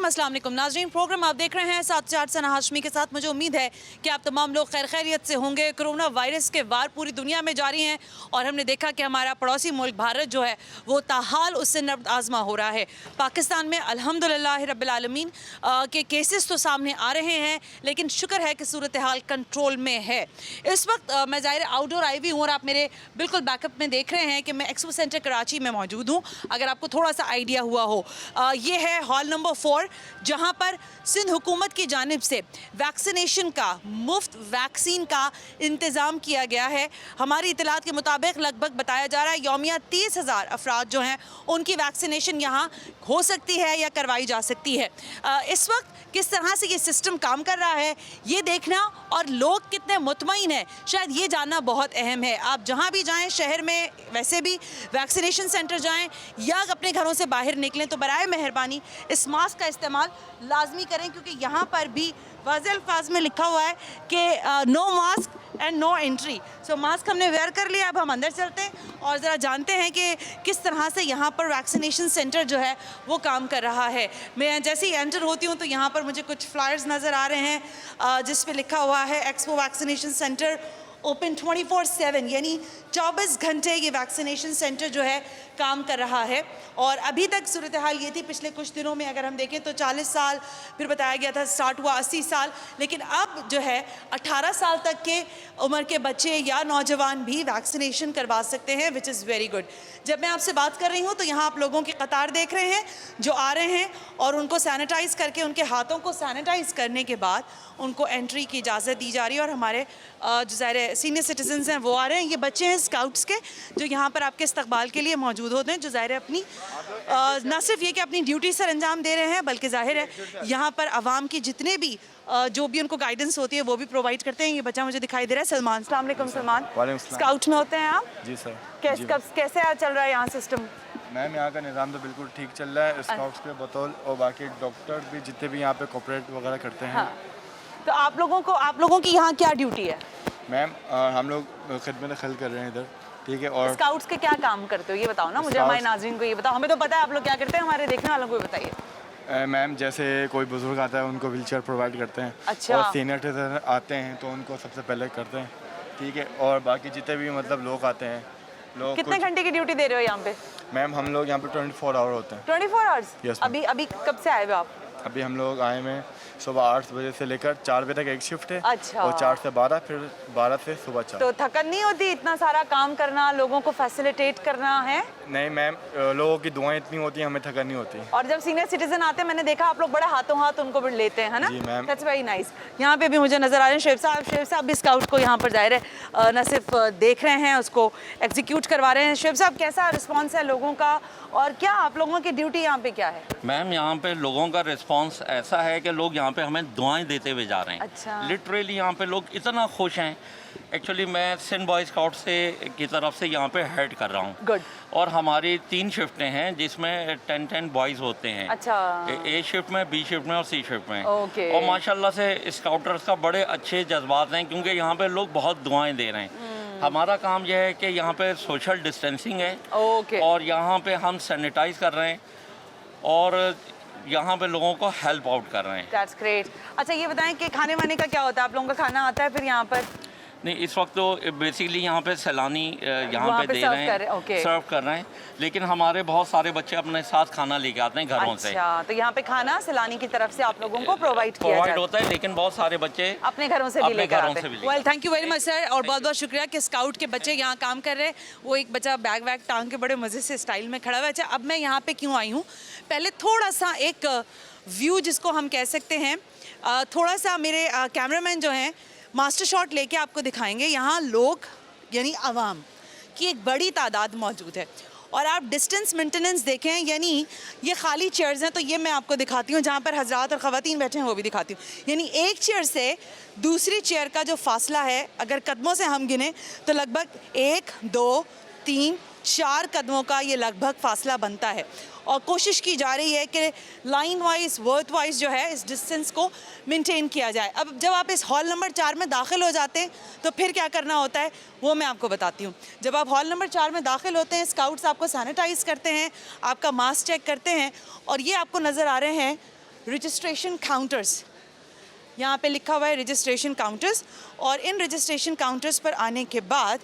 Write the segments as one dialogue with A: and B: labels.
A: अस्सलाम वालेकुम नाज़रीन, प्रोग्राम आप देख रहे हैं साथ चार सना हाशमी के साथ। मुझे उम्मीद है कि आप तमाम लोग खैर खैरियत से होंगे। कोरोना वायरस के वार पूरी दुनिया में जारी हैं और हमने देखा कि हमारा पड़ोसी मुल्क भारत जो है वो ताहाल उससे नब्ज़ आज़मा हो रहा है। पाकिस्तान में अल्हम्दुलिल्लाह रब्बिल आलमीन के केसेस तो सामने आ रहे हैं, लेकिन शुक्र है कि सूरत हाल कंट्रोल में है। इस वक्त मैं ज़ाहिर आउटडोर आई हुई हूँ और आप मेरे बिल्कुल बैकअप में देख रहे हैं कि मैं एक्सपो सेंटर कराची में मौजूद हूँ। अगर आपको थोड़ा सा आइडिया हुआ हो, ये है हॉल नंबर 4, जहां पर सिंध हुकूमत की जानिब से वैक्सीनेशन का, मुफ्त वैक्सीन का इंतज़ाम किया गया है। हमारी इतलात के मुताबिक लगभग बताया जा रहा है यौमिया 30,000 अफराद जो हैं उनकी वैक्सीनेशन यहाँ हो सकती है या करवाई जा सकती है। इस वक्त किस तरह से ये सिस्टम काम कर रहा है ये देखना और लोग कितने मुतमईन हैं शायद ये जानना बहुत अहम है। आप जहाँ भी जाएँ शहर में, वैसे भी वैक्सीनेशन सेंटर जाएँ या अपने घरों से बाहर निकलें तो बराए मेहरबानी इस मास्क का इस्तेमाल लाजमी करें, क्योंकि यहाँ पर भी वाज़ेह अल्फाज में लिखा हुआ है कि no mask and no entry. So mask हमने वेयर कर लिया, अब हम अंदर चलते हैं और ज़रा जानते हैं कि किस तरह से यहाँ पर वैक्सीनेशन सेंटर जो है वो काम कर रहा है। मैं जैसे ही एंटर होती हूँ तो यहाँ पर मुझे कुछ फ्लायर्स नज़र आ रहे हैं जिस पे लिखा हुआ है एक्सपो वैक्सीनेशन सेंटर ओपन 24/7, यानी 24 घंटे ये वैक्सीनेशन सेंटर जो है काम कर रहा है। और अभी तक सूरत हाल ये थी, पिछले कुछ दिनों में अगर हम देखें तो 40 साल, फिर बताया गया था स्टार्ट हुआ 80 साल, लेकिन अब जो है 18 साल तक के उम्र के बच्चे या नौजवान भी वैक्सीनेशन करवा सकते हैं, विच इज़ वेरी गुड। जब मैं आपसे बात कर रही हूँ तो यहाँ आप लोगों की कतार देख रहे हैं जो आ रहे हैं और उनको सैनिटाइज़ करके, उनके हाथों को सैनिटाइज़ करने के बाद उनको एंट्री की इजाज़त दी जा रही है। और हमारे जो ज़ाहिर सीनियर सिटीजन्स हैं वो आ रहे हैं। ये बच्चे हैं स्काउट्स के जो यहाँ पर आपके इस्तकबाल के लिए मौजूद होते हैं, जो ज़ाहिर अपनी न सिर्फ ये कि अपनी ड्यूटी सर अंजाम दे रहे हैं, बल्कि ज़ाहिर है यहाँ पर आवाम की जितने भी जो भी उनको गाइडेंस होती है वो भी प्रोवाइड करते हैं। ये बच्चा मुझे दिखाई दे रहा है सलमान। अस्सलाम वालेकुम सलमान, स्काउट में होते हैं आप?
B: जी सर।
A: कैसे चल रहा है यहाँ सिस्टम?
B: मैम यहाँ का निज़ाम तो बिल्कुल ठीक चल रहा है, स्काउट्स के बतौल और बाकी डॉक्टर भी जितने भी यहाँ पे कोऑपरेट वगैरह करते हैं।
A: हाँ। तो आप लोगों की यहाँ क्या ड्यूटी है?
B: मैम हम लोग खिदमत खल कर रहे हैं इधर, ठीक है। और
A: स्काउट्स के क्या काम करते हो ये बताओ ना मुझे, हमारे नाज़रीन को ये बताओ। हमें तो पता है आप लोग क्या करते हैं, हमारे देखने वालों को भी बताइए।
B: मैम जैसे कोई बुजुर्ग आता है उनको व्हीलचेयर प्रोवाइड करते हैं।
A: अच्छा।
B: और सीनियर सिटीजन आते हैं तो उनको सबसे पहले करते हैं, ठीक है। और बाकी जितने भी मतलब लोग आते हैं, लोग
A: कितने घंटे की ड्यूटी दे रहे हो यहाँ पे?
B: मैम हम लोग यहाँ पे 24 आवर होते हैं।
A: 24 आवर्स?
B: यस।
A: अभी कब से आए हो आप?
B: अभी हम लोग आए में सुबह 8 बजे से लेकर 4 बजे तक एक शिफ्ट है।
A: अच्छा।
B: और 4 से 12, फिर 12 से सुबह 4।
A: तो थकन नहीं होती इतना सारा काम करना, लोगों को फैसिलिटेट करना है?
B: नहीं मैम, लोगों की दुआएं इतनी होती हैं, हमें थकन नहीं होती।
A: और जब सीनियर सिटीजन आते हैं मैंने देखा आप लोग बड़े हाथों हाथ उनको भी लेते हैं, है ना?
B: जी मैम।
A: That's very nice. यहाँ पे भी मुझे नजर आ रहे हैं शेब साहब भी स्काउट को यहाँ पर जाहिर है न सिर्फ देख रहे हैं, उसको एग्जीक्यूट करवा रहे हैं। शेब साहब कैसा रिस्पॉन्स है लोगों का और क्या आप लोगों की ड्यूटी यहाँ पे क्या है?
C: मैम यहाँ पे लोगों का रिस्पांस ऐसा है कि लोग यहाँ पे हमें दुआएं देते हुए जा रहे हैं।
A: अच्छा।
C: लिटरली यहाँ पे लोग इतना खुश हैं। एक्चुअली मैं सिंध बॉय स्काउट की तरफ से यहाँ पे हेड कर रहा हूँ।
A: गुड।
C: और हमारी 3 शिफ्टें हैं जिसमें 10 बॉयज़ होते हैं।
A: अच्छा।
C: ए शिफ्ट में, बी शिफ्ट में और सी शिफ्ट में।
A: ओके।
C: और माशाल्लाह से स्काउटर्स का बड़े अच्छे जज्बात हैं क्योंकि यहाँ पे लोग बहुत दुआएं दे रहे हैं। हमारा काम यह है कि यहाँ पे सोशल डिस्टेंसिंग है।
A: ओके।
C: और यहाँ पे हम सैनिटाइज कर रहे हैं और यहाँ पे लोगों को हेल्प आउट कर रहे हैं।
A: That's great. अच्छा ये बताएं कि खाने वाने का क्या होता है? आप लोगों का खाना आता है फिर यहाँ पर?
C: नहीं, इस वक्त तो बेसिकली यहाँ पे सैलानी यहाँ पे दे रहे हैं,
A: okay.
C: सर्व कर रहे हैं, लेकिन हमारे बहुत सारे बच्चे अपने साथ खाना लेके आते हैं घरों से।
A: अच्छा, तो यहाँ पे खाना सैलानी की तरफ से आप लोगों को प्रोवाइड किया जाता है?
C: होता है, लेकिन बहुत सारे बच्चे
A: अपने घरों से भी लेकर आते हैं। Well, thank you very much sir, और बहुत बहुत शुक्रिया कि स्काउट के बच्चे यहाँ काम कर रहे हैं। वो एक बच्चा बैग वैग टांग के बड़े मज़े से स्टाइल में खड़ा हुआ है। अच्छा, अब मैं यहाँ पे क्यों आई हूँ, पहले थोड़ा सा एक व्यू जिसको हम कह सकते हैं, थोड़ा सा मेरे कैमरामैन जो हैं मास्टर शॉट लेके आपको दिखाएंगे। यहाँ लोग यानी आवाम की एक बड़ी तादाद मौजूद है और आप डिस्टेंस मेंटेनेंस देखें, यानी ये खाली चेयर्स हैं तो ये मैं आपको दिखाती हूँ, जहाँ पर हजरात और ख़वातीन बैठे हैं वो भी दिखाती हूँ। यानी एक चेयर से दूसरी चेयर का जो फासला है अगर कदमों से हम गिने तो लगभग 1, 2, 3, 4 कदमों का ये लगभग फासला बनता है। और कोशिश की जा रही है कि लाइन वाइज, वर्थ वाइज जो है इस डिस्टेंस को मेंटेन किया जाए। अब जब आप इस हॉल नंबर 4 में दाखिल हो जाते हैं तो फिर क्या करना होता है वो मैं आपको बताती हूँ। जब आप हॉल नंबर 4 में दाखिल होते हैं, स्काउट्स आपको सैनिटाइज़ करते हैं, आपका मास्क चेक करते हैं और ये आपको नज़र आ रहे हैं रजिस्ट्रेशन काउंटर्स, यहाँ पे लिखा हुआ है रजिस्ट्रेशन काउंटर्स। और इन रजिस्ट्रेशन काउंटर्स पर आने के बाद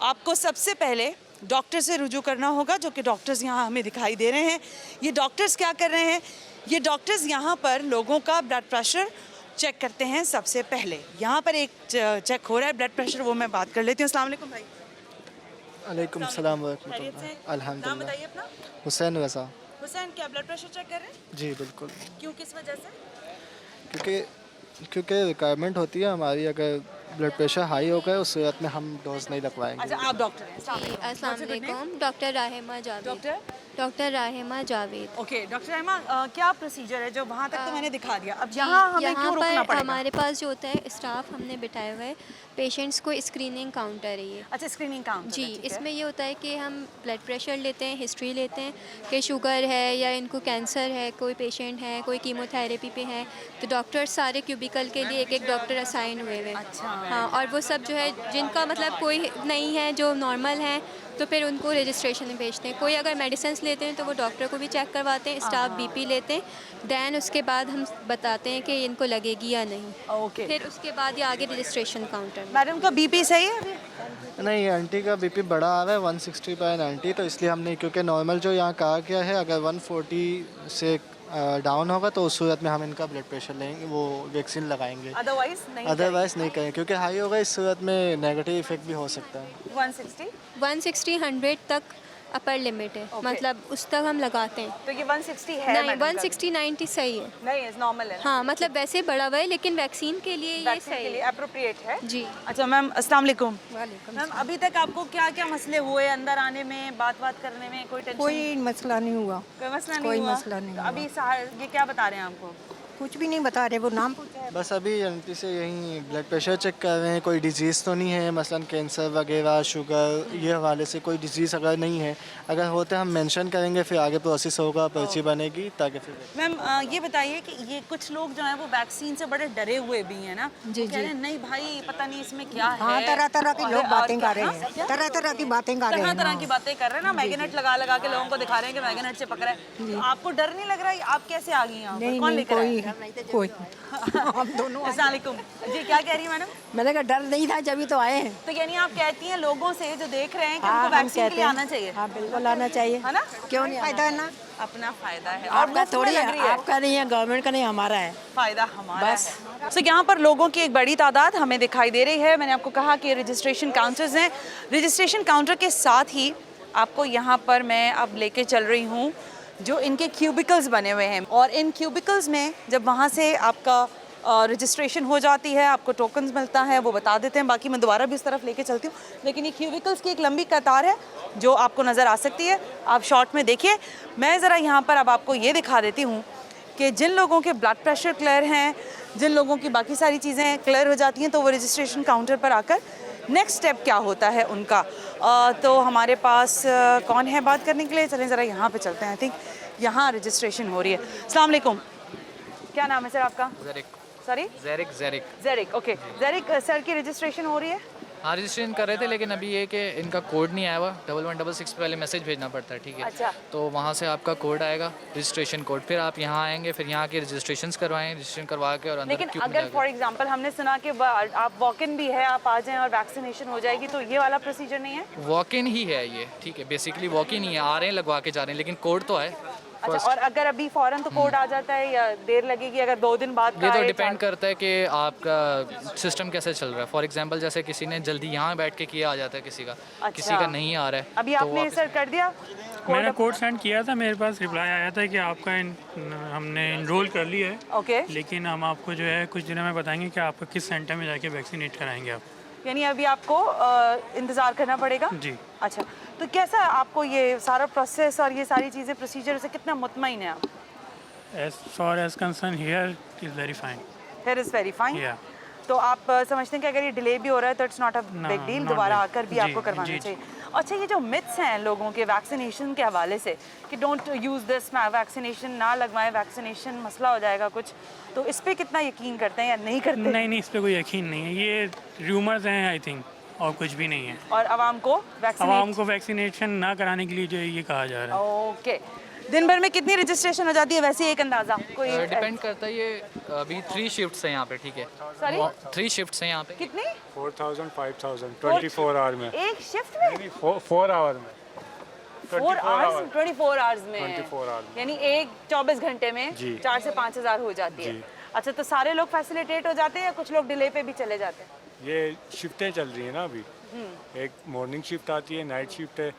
A: आपको सबसे पहले डॉक्टर से रुजू करना होगा, जो कि डॉक्टर्स यहाँ हमें दिखाई दे रहे हैं। ये डॉक्टर्स क्या कर रहे हैं? ये डॉक्टर्स यहाँ पर लोगों का ब्लड प्रेशर चेक करते हैं। सबसे पहले यहाँ पर एक चेक हो रहा है ब्लड प्रेशर, वो मैं बात कर लेती हूँ। अस्सलाम वालेकुम भाई।
D: अलैकुम सलाम व
A: खैरियत से?
D: रहमतुल्लाह।
A: नाम
D: अल्हम्दुलिल्लाह।
A: बताइए अपना।
D: हुसैन रज़ा।
A: हुसैन, क्या ब्लड प्रेशर चेक कर रहे हैं?
D: जी बिल्कुल,
A: क्यों, किस वजह से?
D: क्योंकि रिक्वायरमेंट होती है हमारी, अगर ब्लड प्रेशर हाई हो गए उस सूरत में हम डोज नहीं लगवाएंगे।
A: अच्छा, आप डॉक्टर हैं।
E: जी, अस्सलाम वालेकुम। Doctor Rahima Javed. Doctor Rahima Javed.
A: Okay doctor Rahma, क्या प्रोसीजर है? जो वहाँ तक तो मैंने दिखा दिया, अब यहाँ हमें क्यों रुकना
E: पर
A: पड़ेगा?
E: हमारे पास जो होता है स्टाफ हमने बिठाए हुए है, पेशेंट्स को स्क्रीनिंग काउंटर है ये।
A: अच्छा, स्क्रीनिंग काउंटर
E: जी,
A: है, ठीक है।
E: इसमें ये होता है कि हम ब्लड प्रेशर लेते हैं, हिस्ट्री लेते हैं कि शुगर है या इनको कैंसर है, कोई पेशेंट है, कोई कीमोथेरेपी पे है, तो डॉक्टर्स सारे क्यूबिकल के लिए एक एक डॉक्टर असाइन हुए हुए।
A: अच्छा।
E: हाँ, और वो सब जो है जिनका मतलब कोई नहीं है, जो नॉर्मल हैं, तो फिर उनको रजिस्ट्रेशन में भेजते हैं। कोई अगर मेडिसिन लेते हैं तो वो डॉक्टर को भी चेक करवाते हैं, स्टाफ बीपी लेते हैं, दैन उसके बाद हम बताते हैं कि इनको लगेगी या नहीं।
A: ओके,
E: फिर उसके बाद ये आगे रजिस्ट्रेशन काउंटर में।
A: मैडम का बीपी सही है अभी?
D: नहीं, आंटी का बीपी बढ़ा आ रहा है 160/90, तो इसलिए हमने, क्योंकि नॉर्मल जो यहाँ कहा गया है अगर 140 से डाउन होगा तो उस सूरत में हम इनका ब्लड प्रेशर लेंगे, वो वैक्सीन लगाएंगे।
A: अदरवाइज नहीं?
D: अदरवाइज नहीं करें, क्योंकि हाई होगा इस सूरत में नेगेटिव इफेक्ट भी हो सकता है।
A: 160?
E: 160-100 तक अपर लिमिट है, मतलब उस तक हम लगाते हैं।
A: तो ये 160 है?
E: नहीं,
A: मैडम का?
E: 160-90 सही है।
A: नहीं, नॉर्मल है।
E: हाँ, मतलब वैसे बढ़ा हुआ है लेकिन वैक्सीन के लिए ये
A: वैक्सीन
E: सही
A: के लिए
E: है।
A: अप्रोप्रिएट है।
E: जी।
A: अच्छा मैम, अस्सलाम वालेकुम।
F: वालेकुम
A: मैम, अभी तक आपको क्या क्या मसले हुए अंदर आने में, बात करने में? कोई टेंशन?
F: कोई मसला नहीं हुआ,
A: कोई मसला नहीं
F: कोई
A: हुआ?
F: मसला नहीं
A: तो
F: हुआ।
A: अभी ये क्या बता रहे हैं आपको?
F: कुछ भी नहीं बता रहे, वो नाम पूछा है।
D: बस अभी आंटी से यही ब्लड प्रेशर चेक कर रहे हैं, कोई डिजीज़ तो नहीं है, मसलन कैंसर वगैरह, शुगर, ये हवाले से कोई डिजीज़ अगर नहीं है, अगर होते हम मेंशन करेंगे, फिर आगे प्रोसेस होगा, पर्ची बनेगी, ताकि फिर।
A: मैम ये बताइए कि ये कुछ लोग जो हैं वो वैक्सीन से बड़े डरे हुए भी हैं ना?
F: जी,
A: वो कह रहे हैं नहीं भाई, पता नहीं इसमें क्या है।
F: हाँ, तरह तरह की लोग
A: और
F: बातें
A: क्या?
F: कर रहे
A: हाँ?
F: हैं, तरह तरह की बातें कर रहे
A: तरह
F: हैं।
A: तरह की बातें कर रहे हैं ना, मैग्नेट लगा के लोगों को दिखा रहे हैं कि मैग्नेट से पकड़ा है। आपको डर नहीं लग रहा है? आप कैसे आ गई यहाँ पर?
F: नहीं
A: कौन
F: नहीं,
A: लेकर आया?
F: कोई हम दोनों आए।
A: अस्सलाम वालेकुम जी, क्या कह रही है मैडम?
F: मैंने कहा डर नहीं था, जब तो आए हैं।
A: तो यानी आप कहती हैं लोगों से जो देख रहे हैं कि
F: हाँ,
A: उनको
F: हम
A: वैक्सीन के
F: कहते
A: लिए
F: हैं।
A: आना चाहिए?
F: हाँ बिल्कुल आना चाहिए,
A: है ना?
F: क्यों नहीं? फायदा है ना,
A: अपना फायदा है और
F: आपका
A: मुफ्त में
F: थोड़ी
A: लग रही है।
F: आपका नहीं है, गवर्नमेंट का नहीं, हमारा है।
A: फायदा हमारा
F: बस।
A: है। तो यहाँ पर लोगों की एक बड़ी तादाद हमें दिखाई दे रही है। मैंने आपको कहा कि रजिस्ट्रेशन काउंटर्स हैं। रजिस्ट्रेशन काउंटर के साथ ही आपको यहाँ पर मैं अब लेके चल रही हूँ जो इनके क्यूबिकल्स बने हुए हैं, और इन क्यूबिकल्स में जब वहाँ से आपका रजिस्ट्रेशन हो जाती है, आपको टोकन्स मिलता है, वो बता देते हैं। बाकी मैं दोबारा भी उस तरफ लेके चलती हूँ, लेकिन ये क्यूबिकल्स की एक लंबी कतार है जो आपको नज़र आ सकती है। आप शॉर्ट में देखिए। मैं ज़रा यहाँ पर अब आपको ये दिखा देती हूँ कि जिन लोगों के ब्लड प्रेशर क्लियर हैं, जिन लोगों की बाकी सारी चीज़ें क्लियर हो जाती हैं, तो वो रजिस्ट्रेशन काउंटर पर आकर नेक्स्ट स्टेप क्या होता है उनका। तो हमारे पास कौन है बात करने के लिए? चलें ज़रा यहाँ पे चलते हैं। आई थिंक यहाँ रजिस्ट्रेशन हो रही है। अस्सलाम वालेकुम, क्या नाम है सर आपका? सॉरी, ज़ेरिक। ओके ज़ेरिक सर की रजिस्ट्रेशन हो रही है?
G: हाँ, रजिस्ट्रेशन कर रहे थे, लेकिन अभी ये कि इनका कोड नहीं आया हुआ। 1166 पे पहले मैसेज भेजना पड़ता है, ठीक है?
A: अच्छा।
G: तो वहाँ से आपका कोड आएगा, रजिस्ट्रेशन कोड, फिर आप यहाँ आएंगे, फिर यहाँ के रजिस्ट्रेशन करवाएं, रजिस्ट्रेशन करवा के और अंदर
A: लेकिन
G: क्यूब में
A: अगर
G: जाके।
A: फॉर एग्जांपल हमने सुना कि आप वॉक इन भी है, आप आ जाएं और वैक्सीनेशन हो जाएगी, तो ये वाला प्रोसीजर नहीं है?
G: वॉक इन ही है ये, ठीक है, बेसिकली वॉक इन ही है, आ रहे हैं लगवा के जा रहे हैं, लेकिन कोड तो है।
A: अच्छा, और अगर अभी फौरन तो कोड आ जाता है या देर लगेगी? अगर 2 दिन बाद
G: ये
A: का
G: तो
A: आए,
G: डिपेंड करता है कि आपका सिस्टम कैसे चल रहा है। फॉर एग्जांपल जैसे किसी ने जल्दी यहाँ बैठ के किया, आ जाता है किसी का, किसी का नहीं आ रहा है।
A: अभी
G: तो
A: आपने
G: वापस-
A: सर कर दिया?
H: मैंने कोड सेंड किया था, मेरे पास रिप्लाई आया था कि आपका हमने इनरोल कर लिया है,
A: ओके,
H: लेकिन हम आपको जो है कुछ दिनों में बताएंगे कि आपको किस सेंटर में जाके वैक्सीनेट कराएंगे आप।
A: यानी अभी आपको इंतज़ार करना पड़ेगा?
H: जी।
A: अच्छा, तो कैसा आपको ये सारा प्रोसेस और ये सारी चीज़ें प्रोसीजर से कितना मुतमईन है आप?
H: As far as concern here is very fine.
A: Here is very fine.
H: या
A: तो आप समझते हैं कि अगर ये डिले भी हो रहा है तो it's not a big deal,
H: not
A: दोबारा
H: big.
A: आकर भी
H: जी,
A: आपको करवाना
H: जी,
A: चाहिए। अच्छा, ये जो मिथ्स हैं लोगों के वैक्सीनेशन के हवाले से कि डोंट यूज़ दिस वैक्सीनेशन, ना लगवाएं वैक्सीनेशन, मसला हो जाएगा कुछ, तो इस पे कितना यकीन करते हैं या नहीं करते?
H: नहीं, इस पर कोई यकीन नहीं है, ये रूमर्स हैं आई थिंक, और कुछ भी नहीं है।
A: और आवाम को
H: आवाम को वैक्सीनेशन ना कराने के लिए जो है ये कहा जा रहा है।
A: ओके, दिन भर में कितनी रजिस्ट्रेशन हो जाती है वैसे एक अंदाज़ा कोई?
G: डिपेंड करता है, ये अभी 3 शिफ्ट्स हैं यहाँ पे, ठीक है।
A: Sorry?
G: 3 शिफ्ट्स हैं यहाँ पे।
A: कितनी?
B: 4000 5000 24 आवर में,
A: एक शिफ्ट में?
B: 4 आवर में,
A: 4 आवर्स 24 आवर्स में
B: 24 आवर में।
A: यानी एक 24 घंटे में
B: जी।
A: 4 से 5 हज़ार हो जाती है।
B: जी।
A: अच्छा, तो सारे लोग फैसिलिटेट हो जाते हैं या कुछ लोग डिले पे भी चले जाते हैं?
B: ये शिफ्टें चल रही है ना अभी, एक मॉर्निंग शिफ्ट आती है, नाइट शिफ्ट है,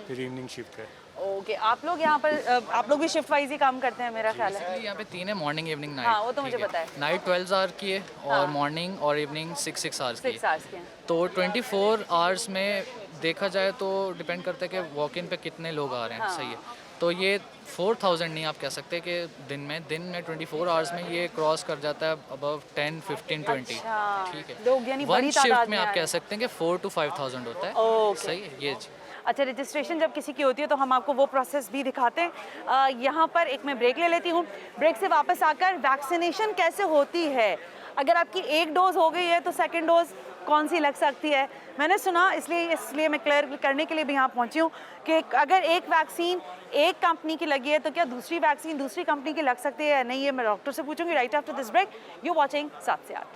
B: फिर इवनिंग शिफ्ट है।
A: ओके, आप लोग यहाँ पर आप लोग भी शिफ्ट वाइज ही काम करते हैं मेरा ख्याल है।
G: Basically यहाँ पे 3 है, मॉर्निंग इवनिंग नाइट।
A: हाँ, वो तो मुझे पता है।
G: नाइट 12 आवर की है और मॉर्निंग और इवनिंग 6 आवर्स की
A: 6
G: है।
A: आवर्स के हैं।
G: तो 24 आवर्स में देखा जाए तो डिपेंड करता है कि वॉक इन पे कितने लोग आ रहे हैं। सही है, तो ये 4000 नहीं आप कह सकते कि दिन में 24 आवर्स में ये क्रॉस कर जाता है अबव 10 15 20।
A: अच्छा,
G: ठीक है,
A: लोग यानी
G: वन
A: बड़ी
G: शिफ्ट
A: तादाद
G: में
A: में
G: आप
A: आ
G: कह
A: रहे
G: सकते हैं कि 4 to 5000 होता है।
A: ओके।
G: सही है ये जी।
A: अच्छा, रजिस्ट्रेशन जब किसी की होती है तो हम आपको वो प्रोसेस भी दिखाते हैं। यहाँ पर एक मैं ब्रेक ले लेती हूँ, ब्रेक से वापस आकर वैक्सीनेशन कैसे होती है, अगर आपकी एक डोज हो गई है तो सेकंड डोज कौन सी लग सकती है। मैंने सुना, इसलिए मैं क्लियर करने के लिए भी यहाँ पहुँची हूँ कि अगर एक वैक्सीन एक कंपनी की लगी है तो क्या दूसरी वैक्सीन दूसरी कंपनी की लग सकती है या नहीं, ये मैं डॉक्टर से पूछूंगी right after this break. You watching 7 से 8।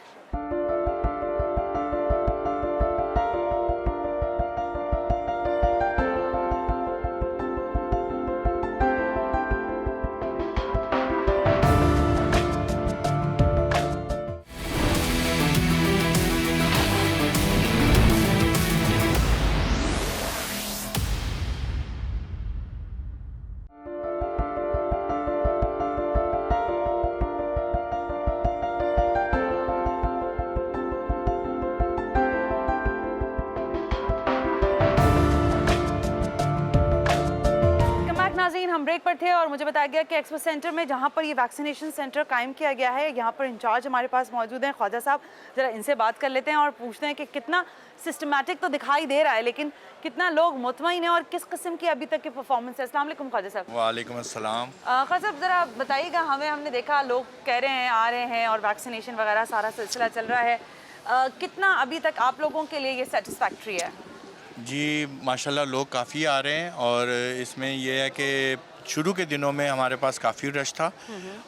A: नाज़रीन, हम ब्रेक पर थे और मुझे बताया गया कि एक्सपो सेंटर में जहाँ पर ये वैक्सीनेशन सेंटर कायम किया गया है, यहाँ पर इंचार्ज हमारे पास मौजूद हैं ख्वाजा साहब। ज़रा इनसे बात कर लेते हैं और पूछते हैं कि कितना सिस्टमैटिक तो दिखाई दे रहा है, लेकिन कितना लोग मुतमईन हैं और किस किस्म की अभी तक की परफॉर्मेंस है। अस्सलाम वालेकुम ख्वाजा साहब।
I: वालेकुम अस्सलाम।
A: ख्वाजा साहब, ज़रा बताइएगा, हमने देखा लोग कह रहे हैं आ रहे हैं और वैक्सीनेशन वगैरह सारा सिलसिला चल रहा है, कितना अभी तक आप लोगों के लिए ये सेटिस्फैक्ट्री है?
I: जी माशाल्लाह लोग काफ़ी आ रहे हैं और इसमें यह है कि शुरू के दिनों में हमारे पास काफ़ी रश था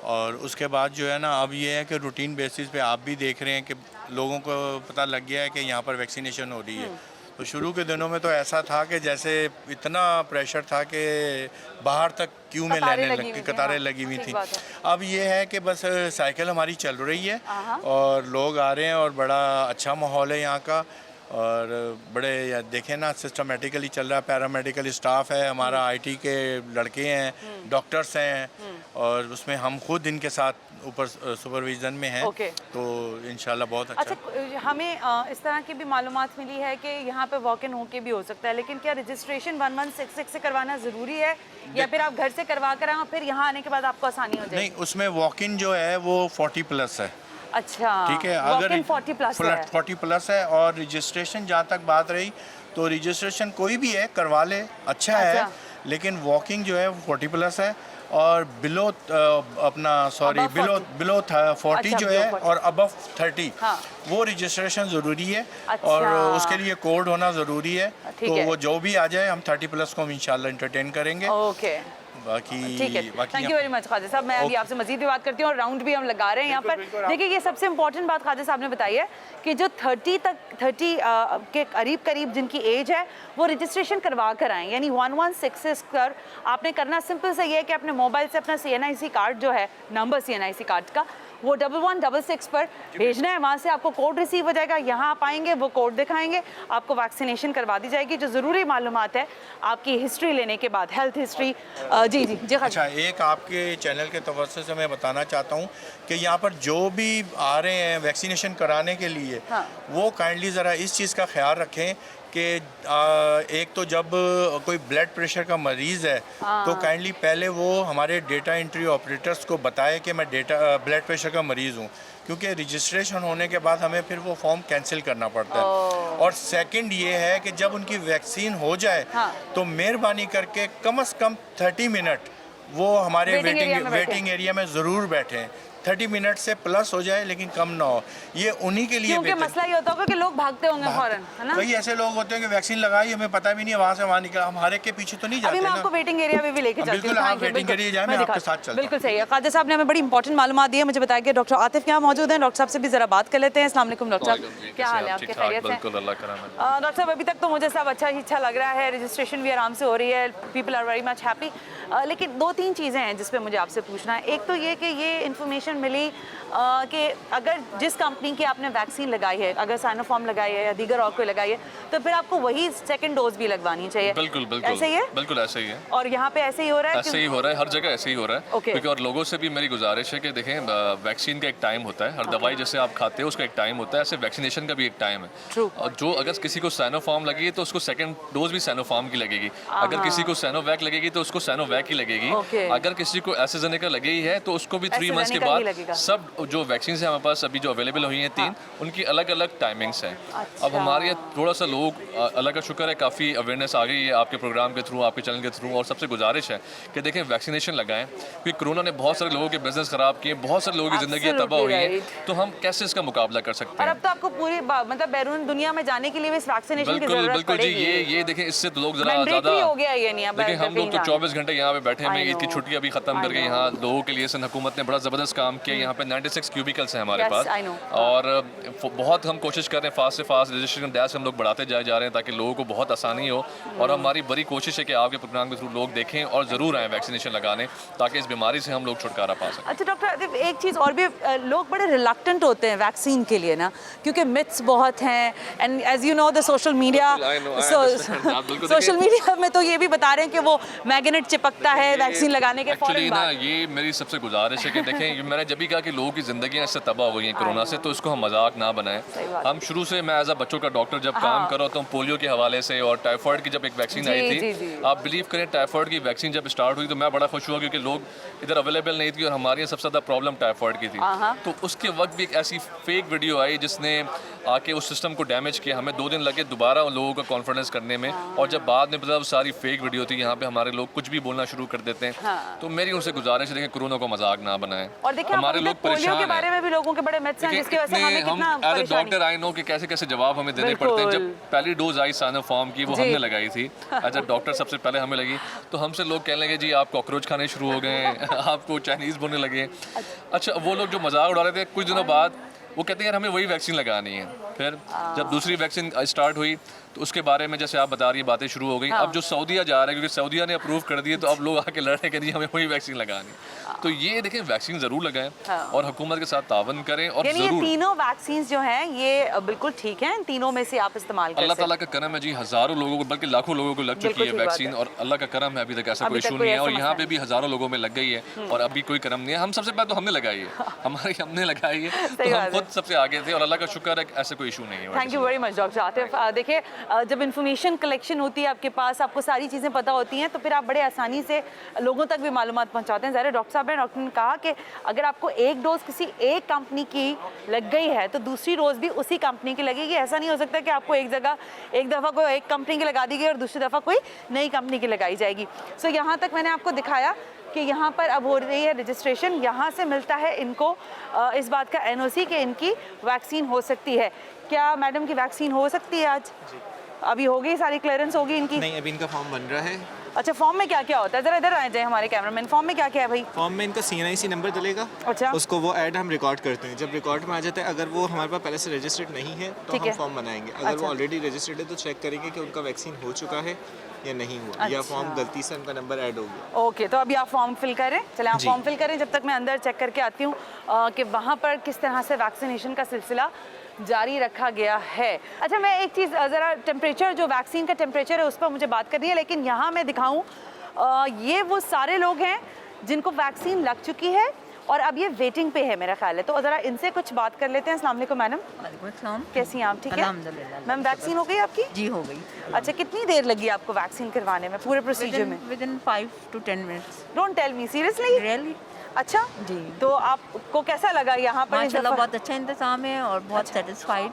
I: और उसके बाद जो है ना अब ये है कि रूटीन बेसिस पे आप भी देख रहे हैं कि लोगों को पता लग गया है कि यहाँ पर वैक्सीनेशन हो रही है। तो शुरू के दिनों में तो ऐसा था कि जैसे इतना प्रेशर था कि बाहर तक क्यू में कतारें लगी हुई थी। अब ये है कि बस साइकिल हमारी चल रही है और लोग आ रहे हैं और बड़ा अच्छा माहौल है यहाँ का और बड़े देखें ना सिस्टमेटिकली चल रहा है। पैरामेडिकल स्टाफ है हमारा, आईटी के लड़के हैं, डॉक्टर्स हैं और उसमें हम खुद इनके साथ ऊपर सुपरविजन में हैं। तो इंशाल्लाह बहुत अच्छा।
A: अच्छा, हमें इस तरह की भी मालूमात मिली है कि यहाँ पे वॉक इन होके भी हो सकता है, लेकिन क्या रजिस्ट्रेशन 1166 से करवाना ज़रूरी है या फिर आप घर से करवा कर आए फिर यहाँ आने के बाद आपको आसानी हो जाएगी?
I: नहीं, उसमें वॉक इन जो है वो 40+ है।
A: अच्छा,
I: ठीक है, अगर
A: 40+
I: है और रजिस्ट्रेशन जहाँ तक बात रही तो रजिस्ट्रेशन कोई भी है करवा ले, अच्छा है, लेकिन वॉकिंग जो है 40+ है और बिलो अपना सॉरी बिलो 40 जो है और अबव 30 वो रजिस्ट्रेशन ज़रूरी है और उसके लिए कोड होना ज़रूरी है। तो वो जो भी आ जाए हम 30+ को हम इंशाल्लाह एंटरटेन करेंगे।
A: ओके,
I: बाकी
A: ठीक है, thank you very much Khwaja Sahab. मैं अभी आपसे मजीद भी बात करती हूँ और राउंड भी हम लगा रहे हैं यहाँ पर। देखिए, ये सबसे इंपॉर्टेंट बात ख्वाजा साहब ने बताई है कि जो 30 के करीब जिनकी एज है वो रजिस्ट्रेशन करवा कर आएँ, यानी 1166 पर आपने करना सिंपल से ये है कि अपने मोबाइल से अपना CNIC कार्ड जो है, नंबर CNIC कार्ड का, वो 1166 पर भेजना है। वहाँ से आपको कोड रिसीव हो जाएगा, यहाँ आप आएंगे, वो कोड दिखाएंगे, आपको वैक्सीनेशन करवा दी जाएगी। जो ज़रूरी मालूमात है आपकी हिस्ट्री लेने के बाद, हेल्थ हिस्ट्री। जी जी जी।
I: अच्छा, एक आपके चैनल के तवज्जो से मैं बताना चाहता हूँ कि यहाँ पर जो भी आ रहे हैं वैक्सीनेशन कराने के लिए वो काइंडली ज़रा इस चीज़ का ख्याल रखें कि एक तो जब कोई ब्लड प्रेशर का मरीज़ है तो काइंडली पहले वो हमारे डेटा एंट्री ऑपरेटर्स को बताए कि मैं ब्लड प्रेशर का मरीज़ हूँ, क्योंकि रजिस्ट्रेशन होने के बाद हमें फिर वो फॉर्म कैंसिल करना पड़ता है। और सेकंड ये है कि जब उनकी वैक्सीन हो जाए तो मेहरबानी करके कम से कम 30 मिनट वो हमारे वेटिंग एरिया में ज़रूर बैठें। 30 मिनट से प्लस हो जाए लेकिन कम ना हो, ये उन्हीं के लिए
A: क्योंकि मसला ये होता होगा कि लोग भागते होंगे फौरन, है ना?
I: कई ऐसे लोग होते हैं कि वैक्सीन लगाई हमें पता भी नहीं है, वहाँ से वहाँ निकला, हम हर एक के पीछे तो नहीं जाते
A: अभी मैं
I: ना।
A: आपको वेटिंग एरिया में भी लेके चलती हूँ।
I: बिल्कुल, आप
A: Thank you,
I: वेटिंग
A: बिल्कुल।
I: एरिया जाए, मैं
A: दिखा-
I: आपके साथ चलता हूँ।
A: बिल्कुल सही है। ख्वाजा साहब ने हमें बड़ी इंपॉर्टेंट मालूमात दी है। मुझे बताया कि डॉक्टर आतिफ यहाँ मौजूद हैं। डॉक्टर साहब से भी जरा बात कर लेते हैं। अस्सलाम वालेकुम डॉक्टर साहब, क्या हाल है आपके? खैरियत से?
C: बिल्कुल, अल्लाह करम है।
A: डॉक्टर साहब अभी तक तो मुझे सब अच्छा ही अच्छा लग रहा है, रजिस्ट्रेशन भी आराम से हो रही है, people are very much happy. लेकिन 2-3 चीज़ें हैं जिस पे मुझे आपसे पूछना है। एक तो ये कि ये इन्फॉर्मेशन मिली कि अगर जिस कंपनी की आपने वैक्सीन लगाई है, अगर साइनोफार्म लगाई है या दीगर और कोई लगाई है, तो फिर आपको वही सेकंड डोज भी लगवानी चाहिए।
J: बिल्कुल बिल्कुल
A: ऐसे ही है?
J: बिल्कुल ऐसे ही है।
A: और यहाँ पे ऐसे ही हो रहा है?
J: ऐसे ही हो रहा है, हर जगह ऐसे ही हो रहा है।
A: Okay.
J: क्योंकि और लोगों से भी मेरी गुजारिश है कि देखें, वैक्सीन का एक टाइम होता है, हर दवाई जैसे आप खाते हो उसका एक टाइम होता है, ऐसे वैक्सीनेशन का भी एक टाइम है।
A: True.
J: और जो अगर किसी को सैनोफार्म लगेगी तो उसको सेकंड डोज भी सैनोफार्म की लगेगी, अगर किसी को सैनोवैक लगेगी तो उसको सैनोवैक की लगेगी,
A: Okay.
J: अगर किसी को एस्ट्राजेनेका लगी है तो उसको भी 3 मंथ्स के
A: AstraZeneca ही लगेगा।
J: बाद सब जो वैक्सीन है हमारे पास अभी जो अवेलेबल हुई हैं 3, उनकी अलग अलग टाइमिंग्स हैं। अब हमारे यहाँ थोड़ा सा लोग, अल्लाह का शुक्र है, काफ़ी अवेयरनेस आ गई है आपके प्रोग्राम के थ्रू, आपके चैनल के थ्रू, और सबसे गुजारिश है कि देखें वैक्सीनेशन लगाएं, क्योंकि कोरोना ने बहुत सारे लोगों के बिजनेस ख़राब किए, बहुत सारे लोगों की ज़िंदगी तबाह हुई है, तो हम कैसे इसका मुकाबला कर सकते
A: और
J: हैं?
A: अब तो आपको पूरी मतलब बैरून दुनिया में जाने के लिए भी इस वैक्सीनेशन की
J: बिल्कुल
A: जरूरत
J: बिल्कुल जी,
A: पड़ेगी।
J: ये देखें, इससे तो लोग ज़रा
A: Mandatory
J: ज़्यादा
A: हो गया ये नहीं, अब
J: देखिए, हम लोग तो 24 घंटे यहाँ पे बैठे हैं,
A: I
J: ईद की
A: know.
J: छुट्टियाँ भी ख़त्म
A: I
J: करके
A: know.
J: यहाँ लोगों के लिए सन हुकूमत ने बड़ा ज़बरदस्त काम किया। यहाँ पे 96 क्यूबिकल्स हैं हमारे
A: Yes,
J: पास,
A: I know.
J: और बहुत हम कोशिश कर रहे हैं फास्ट से फास्ट रजिस्ट्रेशन डेज हम लोग बढ़ाते जा रहे हैं ताकि लोगों को बहुत आसानी हो, और हमारी बड़ी कोशिश है कि आपके प्रोग्राम के थ्रू लोग देखें और ज़रूर आएँ वैक्सीनेशन लगाने, ताकि इस बीमारी से हम लोग छुटकारा पा सकें।
A: अच्छा डॉक्टर आतिफ, एक चीज़ और भी, लोग बड़े रिलक्टेंट होते हैं वैक्सीन के लिए ना, क्योंकि मिथ्स बहुत हैं, and as you know the social media, social media में तो ये भी बता रहे हैं कि वो मैग्नेट चिपकता है वैक्सीन लगाने के
J: एक्चुअली
A: फौरन
J: ना,
A: बाद।
J: ये मेरी सबसे गुजारिश है कि देखें, मैंने जब भी कहा कि लोगों की ज़िंदगियाँ इससे तबाह हो गई हैं कोरोना से, तो इसको हम मजाक ना बनाएं।
A: बात।
J: हम शुरू से, मैं एज अ बच्चों का डॉक्टर जब काम कर रहा था, पोलियो के हवाले से और टाइफाइड की जब एक वैक्सीन
A: जी,
J: आई
A: जी,
J: थी,
A: जी।
J: आप बिलीव करें, टाइफाइड की वैक्सीन जब स्टार्ट हुई तो मैं बड़ा खुश हुआ, क्योंकि लोग इधर अवेलेबल नहीं थी और हमारे यहाँ सबसे ज़्यादा प्रॉब्लम टाइफाइड की थी। तो उसके वक्त भी एक ऐसी फेक वीडियो आई जिसने आके उस सिस्टम को डैमेज किया। हमें 2 दिन लगे दोबारा उन लोगों का कॉन्फिडेंस करने में, और जब बाद में पता वो सारी फेक वीडियो थी, यहाँ पे हमारे लोग कुछ भी बोलना शुरू कर देते हैं। तो मेरी उनसे गुजारिश है, देखिए, कोरोना को मजाक ना बनाएं।
A: और देखिए,
J: हमारे लोग
A: पोलियो के
J: परेशान
A: बारे
J: हैं।
A: में भी लोगों के बड़े मिथ्स हैं, जिसकी वजह से हमें
J: हम
A: कितना
J: एज अ
A: परेशानी।
J: डॉक्टर आई नो कि कैसे कैसे जवाब हमें देने पड़ते हैं। जब पहली डोज आई साइनोफार्म की, वो
A: जी।
J: हमने लगाई थी एज अ डॉक्टर, सबसे पहले हमें लगी, तो हमसे लोग कहने लगे जी आप कॉकरोच खाने शुरू हो गए हैं, आपको चाइनीज़ बोलने लगे। अच्छा, वो लोग जो मजाक उड़ा रहे थे, कुछ दिनों बाद वो कहते हैं यार हमें वही वैक्सीन लगानी है। फिर जब दूसरी वैक्सीन स्टार्ट हुई तो उसके बारे में जैसे आप बता रही बातें शुरू हो गई। अब जो सऊदीया जा रहा है, क्योंकि सऊदीया ने अप्रूव कर दिए, तो अब लोग आके लड़ रहे हैं कि जी हमें वही वैक्सीन लगानी है। तो ये देखें, वैक्सीन ज़रूर लगाएं और हुकूमत के साथ तावन करें, और
A: यानी ये
J: ज़रूर
A: तीनों वैक्सीन जो हैं ये बिल्कुल ठीक हैं, इन तीनों में से आप इस्तेमाल कर
J: अल्लाह
A: सकते हैं।
J: ताला का करम है जी, हज़ारों लोगों को, बल्कि लाखों लोगों को लग चुकी
A: बिल्कुल
J: है
A: ठीक बात
J: वैक्सीन,
A: है।
J: और अल्लाह का करम है, अभी तक ऐसा
A: अभी
J: कोई
A: तक
J: इशू
A: कोई
J: नहीं है,
A: ऐसा
J: और यहाँ
A: मसला
J: पे भी हज़ारों लोगों में लग गई है, और अभी कोई करम नहीं है। हम सबसे पहले तो हमने लगाई है, हमने लगाई है, तो
A: बात
J: हम
A: है।
J: खुद सबसे आगे थे, और अल्लाह का शुक्र है कि ऐसा कोई इशू नहीं है।
A: Thank you very much doctor Atif. देखिए, जब इन्फॉर्मेशन कलेक्शन होती है आपके पास, आपको सारी चीज़ें पता होती हैं, तो फिर आप बड़े आसानी से लोगों तक भी मालूमात पहुंचाते हैं। ज़रा डॉक्टर साहब ने कहा कि अगर आपको एक डोज किसी एक कंपनी की लग गई है तो दूसरी डोज भी उसी कंपनी की लगेगी। ऐसा नहीं हो सकता कि आपको एक जगह एक दफ़ा कोई एक कंपनी की लगा दी गई और दूसरी दफ़ा कोई नई कंपनी की लगाई जाएगी। सो यहाँ तक मैंने आपको दिखाया कि यहाँ पर अब हो रही है रजिस्ट्रेशन, यहाँ से मिलता है इनको इस बात का NOC कि इनकी वैक्सीन हो सकती है। क्या मैडम की वैक्सीन हो सकती है आज? अभी हो गई, सारी क्लियरेंस होगी इनकी?
K: नहीं, अभी इनका फॉर्म बन रहा है।
A: अच्छा, फॉर्म में क्या क्या होता है? ज़रा इधर आ जाए हमारे कैमरामैन, फॉर्म में क्या क्या है भाई?
K: फॉर्म में इनका CNIC नंबर डलेगा।
A: अच्छा।
K: उसको वो ऐड हम रिकॉर्ड करते हैं, जब रिकॉर्ड में आ जाता है, अगर वो हमारे पास पहले से रजिस्टर्ड नहीं है तो
A: ठीक
K: हम
A: है।
K: फॉर्म बनाएंगे। अगर
A: अच्छा।
K: वो ऑलरेडी रजिस्टर्ड है तो चेक करेंगे कि उनका वैक्सीन हो चुका है या नहीं हुआ, या
A: अच्छा।
K: फॉर्म गलती से उनका नंबर ऐड हो गया।
A: ओके, तो अभी आप फॉर्म फिल करें। चले आप
K: जी।
A: फॉर्म फिल करें, जब तक मैं अंदर चेक करके आती हूँ कि वहाँ पर किस तरह से वैक्सीनेशन का सिलसिला जारी रखा गया है। अच्छा, मैं एक चीज़ ज़रा, टेम्परेचर, जो वैक्सीन का टेम्परेचर है उस पर मुझे बात करनी है, लेकिन यहाँ मैं दिखाऊँ, ये वो सारे लोग हैं जिनको वैक्सीन लग चुकी है और अब ये वेटिंग पे है मेरा ख्याल है। तो ज़रा इनसे कुछ बात कर लेते हैं। अस्सलाम वालेकुम मैडम।
F: वालेकुम अस्सलाम।
A: कैसी हैं आप? ठीक है
F: अल्हम्दुलिल्लाह।
A: मैम, वैक्सीन हो गई आपकी?
F: जी हो गई।
A: अच्छा, कितनी देर लगी आपको वैक्सीन करवाने में, पूरे प्रोसीजर में?
F: Within 5 to 10 minutes।
A: Don't tell me, seriously?
F: Really?
A: अच्छा
F: जी।
A: तो आपको कैसा लगा यहाँ पर? इस
F: माशाल्लाह
A: दफ़ा?
F: बहुत अच्छा इंतज़ाम है और बहुत सेटिस्फाइड।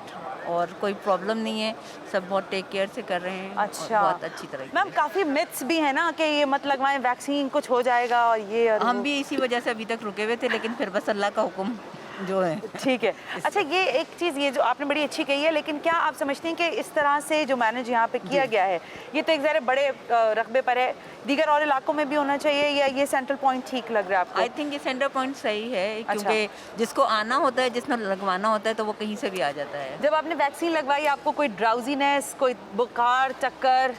F: और कोई प्रॉब्लम नहीं है, सब बहुत टेक केयर से कर रहे हैं।
A: अच्छा।
F: और बहुत अच्छी तरह
A: मैम काफ़ी मिथ्स भी है ना कि ये मत लगवाएं, वैक्सीन कुछ हो जाएगा और ये और
F: हम
A: वो।
F: भी इसी वजह से अभी तक रुके हुए थे, लेकिन फिर बस अल्लाह का हुक्म जो है।
A: ठीक है। अच्छा, ये एक चीज़ ये जो आपने बड़ी अच्छी कही है, लेकिन क्या आप समझते हैं कि इस तरह से जो मैनेज यहाँ पे किया गया है, ये तो एक ज़रा बड़े रकबे पर है, दीगर और इलाकों में भी होना चाहिए, या ये सेंट्रल पॉइंट ठीक लग रहा है आपको?
F: आई थिंक ये सेंटर पॉइंट सही है, क्योंकि जिसको आना होता है, जिसने लगवाना होता है, तो वो कहीं से भी आ जाता है।
A: जब आपने वैक्सीन लगवाई आपको कोई ड्राउजीनेस, कोई बुखार, चक्कर,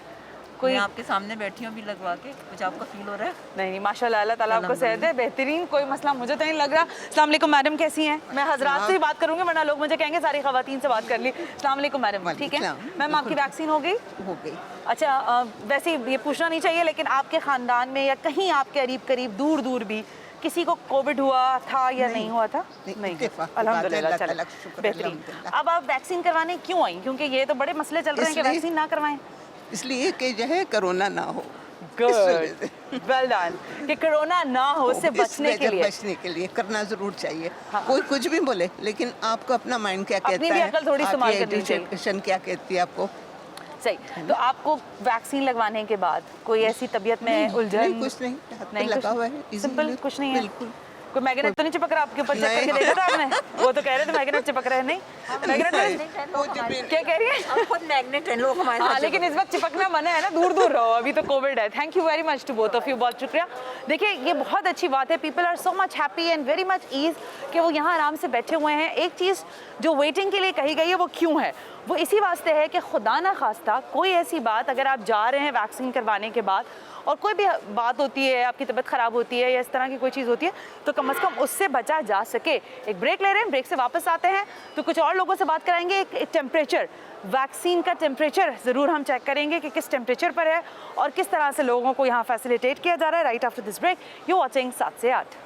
A: कोई?
F: मैं आपके सामने बैठी हूँ अभी लगवा के, कुछ आपको फील हो रहा है?
A: नहीं, माशाल्लाह, अल्लाह ताला आपको सेहत दे, बेहतरीन, कोई मसला मुझे तो नहीं लग रहा। अस्सलाम वालेकुम मैडम, कैसी हैं? मैं हजरात से ही बात करूंगी, वरना लोग मुझे कहेंगे सारी खवातीन से बात कर ली। अस्सलाम वालेकुम मैडम, ठीक है? मैम आपकी वैक्सीन हो गई?
F: हो गई।
A: अच्छा, वैसे ये पूछना नहीं चाहिए, लेकिन आपके ख़ानदान में या कहीं आपके करीब करीब दूर दूर भी किसी को कोविड हुआ था या नहीं हुआ था? नहीं, अल्हम्दुलिल्लाह, चलो बेहतरीन। अब आप वैक्सीन करवाने क्यों आई? क्योंकि ये तो बड़े मसले चल रहे हैं कि वैक्सीन ना करवाएं।
L: इसलिए कि जो है कोरोना ना हो,
A: गुड, वेल डन, कि कोरोना ना हो उससे
L: बचने के लिए करना जरूर चाहिए। कोई कुछ भी बोले, लेकिन आपको अपना माइंड क्या कहता है,
A: अकल थोड़ी इस्तेमाल करनी चाहिए।
L: एजुकेशन क्या कहती है आपको।
A: सही। तो आपको वैक्सीन लगवाने के बाद कोई ऐसी तबीयत में उलझन?
L: नहीं, कुछ नहीं, नहीं लगा हुआ है,
A: सिंपल, कुछ नहीं है।
L: बिल्कुल।
A: कोई मैग्नेट तो नहीं चिपक रहा आपके ऊपर? चेक करके देखा था आपने? वो तो कह रहे थे मैग्नेट चिपक रहे हैं। नहीं, मैग्नेट क्या कह रही है?
F: खुद मैग्नेट है लोग हमारे साथ।
A: लेकिन इस वक्त चिपकना मना है ना, दूर दूर रहो, अभी तो कोविड है। Thank you very much to both of you, बहुत शुक्रिया। देखिए, ये बहुत अच्छी बात है, people are so much happy and very much ease कि वो यहाँ आराम से बैठे हुए हैं। एक चीज़ जो वेटिंग के लिए कही गई है वो क्यों है? वो इसी वास्ते है कि खुदा ना खास्ता कोई ऐसी बात अगर आप जा रहे हैं वैक्सीन करवाने के बाद और कोई भी बात होती है, आपकी तबीयत ख़राब होती है या इस तरह की कोई चीज़ होती है, तो कम से कम उससे बचा जा सके। एक ब्रेक ले रहे हैं, ब्रेक से वापस आते हैं तो कुछ और लोगों से बात कराएंगे। एक टेम्परेचर, वैक्सीन का टेम्परेचर ज़रूर हम चेक करेंगे कि किस टेम्परेचर पर है और किस तरह से लोगों को यहाँ फैसिलिटेट किया जा रहा है। Right after this break, you watching 7 से 8।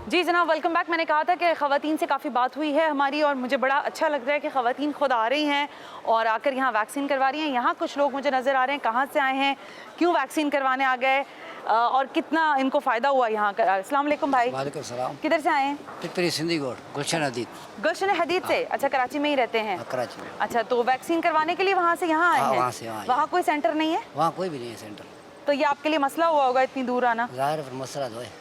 A: जी जनाब, वेलकम बैक। मैंने कहा था कि ख़वातीन से काफ़ी बात हुई है हमारी और मुझे बड़ा अच्छा लग रहा है कि ख़वातीन खुद आ रही हैं और आकर यहाँ वैक्सीन करवा रही हैं। यहाँ कुछ लोग मुझे नज़र आ रहे हैं, कहाँ से आए हैं, क्यों वैक्सीन करवाने आ गए और कितना इनको फ़ायदा हुआ यहाँ का। अस्सलाम वालेकुम भाई।
M: वालेकुम सलाम।
A: किधर से आए हैं?
M: पिपरी सिंधी गोड, गुलशन हदीद।
A: गुलशन हदीद से? अच्छा, कराची में ही रहते हैं?
M: कराची में।
A: अच्छा, तो वैक्सीन करवाने के लिए वहाँ से यहाँ आए हैं?
M: वहाँ से आए।
A: वहाँ कोई सेंटर नहीं है?
M: वहाँ कोई भी नहीं है सेंटर।
A: तो ये आपके लिए मसला हुआ होगा इतनी दूर आना?
M: ज़ाहिर है, मसला तो है,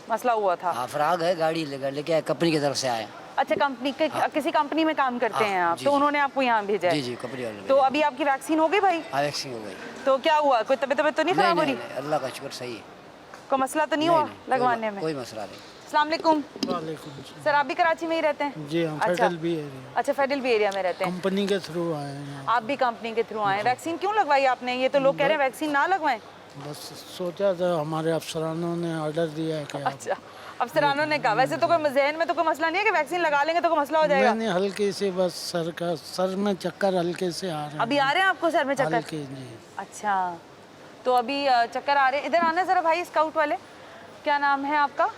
A: मसला हुआ था।
M: हाँ, फराग है, गाड़ी लेके आए, कंपनी की तरफ से आए।
A: अच्छा, कंपनी के किसी कंपनी में काम करते हैं आप? तो उन्होंने आपको यहाँ भेजा है?
M: जी जी, कंपनी वाले।
A: तो अभी आपकी वैक्सीन हो गई भाई?
M: हाँ, वैक्सीन हो गई।
A: तो क्या हुआ, कोई तबीयत तो नहीं खराब हो रही?
M: अल्लाह का शुक्र सही है,
A: कोई मसला तो नहीं हुआ लगवाने में?
M: कोई मसला नहीं।
A: अस्सलाम वालेकुम।
N: वालेकुम
A: सर, आप भी कराची में ही रहते हैं?
N: जी, हम फेडरल बी एरिया।
A: अच्छा, फेडरल बी एरिया में रहते हैं।
N: कंपनी के थ्रू आए हैं।
A: आप भी कंपनी के थ्रू आए? वैक्सीन क्यों लगवाई आपने? ये तो लोग कह रहे हैं वैक्सीन ना लगवाएं।
N: बस सोचा था, हमारे अफसरानों ने ऑर्डर दिया है कि
A: अच्छा, अफसरानों ने कहा। वैसे तो कोई ज़हन में तो कोई मसला नहीं है कि वैक्सीन लगा लेंगे तो कोई मसला हो जाएगा?
N: नहीं, हल्के से बस सर में चक्कर हल्के से आ रहे हैं।
A: अभी आ रहे हैं आपको सर में चक्कर?
N: हल्के, जी।
A: अच्छा, तो अभी चक्कर आ रहे हैं। इधर आना ज़रा भाई, स्काउट वाले। क्या नाम है आपका?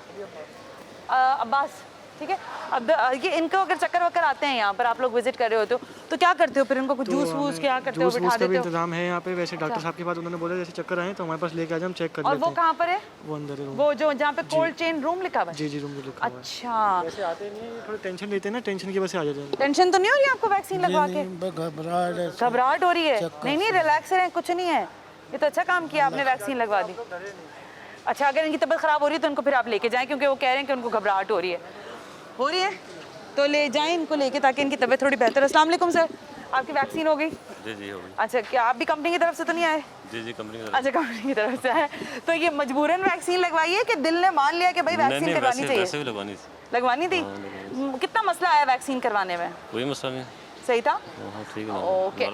A: अब्बास, ठीक है। अब ये इनको अगर चक्कर वक्कर आते हैं यहाँ पर, आप लोग विजिट कर रहे होते हो तो क्या करते हो फिर? इनको कुछ जूस वूस क्या करते हो, बिठा देते हो?
O: इंतजाम है यहाँ पे। वैसे डॉक्टर साहब के पास उन्होंने बोला जैसे चक्कर आए तो हमारे पास लेके आ जाए, हम चेक कर लेते हैं।
A: और वो कहाँ पर है?
O: वो अंदर है,
A: वो जो जहाँ पे कोल्ड चेन रूम लिखा हुआ है?
O: जी जी, रूम लिखा हुआ है।
A: अच्छा,
O: वैसे आते नहीं, थोड़ी टेंशन लेते हैं ना, टेंशन की वजह से आ जाते हैं।
A: टेंशन तो नहीं हो रही आपको वैक्सीन लगवा के?
N: घबराहट
A: हो रही है? नहीं नहीं, रिलैक्स रहें, कुछ नहीं है। ये तो अच्छा काम किया आपने, वैक्सीन लगवा दी। अच्छा, अगर इनकी तबीयत ख़राब हो रही है तो इनको फिर आप लेके जाएं, क्योंकि वो कह रहे हैं कि उनको घबराहट हो रही है तो ले जाएं इनको लेके, ताकि इनकी तबीयत थोड़ी बेहतर। अस्सलाम वालेकुम सर, आपकी वैक्सीन हो गई?
P: जी जी, हो गई।
A: अच्छा, क्या आप भी कंपनी की तरफ से तो नहीं आए?
P: जी जी, कंपनी की तरफ।
A: अच्छा, कंपनी की तरफ से आए। तो ये मजबूरन वैक्सीन लगवाई है कि दिल ने मान लिया कि भाई वैक्सीन करवानी चाहिए?
P: वैसे भी
A: लगवानी थी। कितना मसला आया वैक्सीन करवाने में?
P: कोई मसला नहीं,
A: सही था।
P: ठीक है,
A: ओके,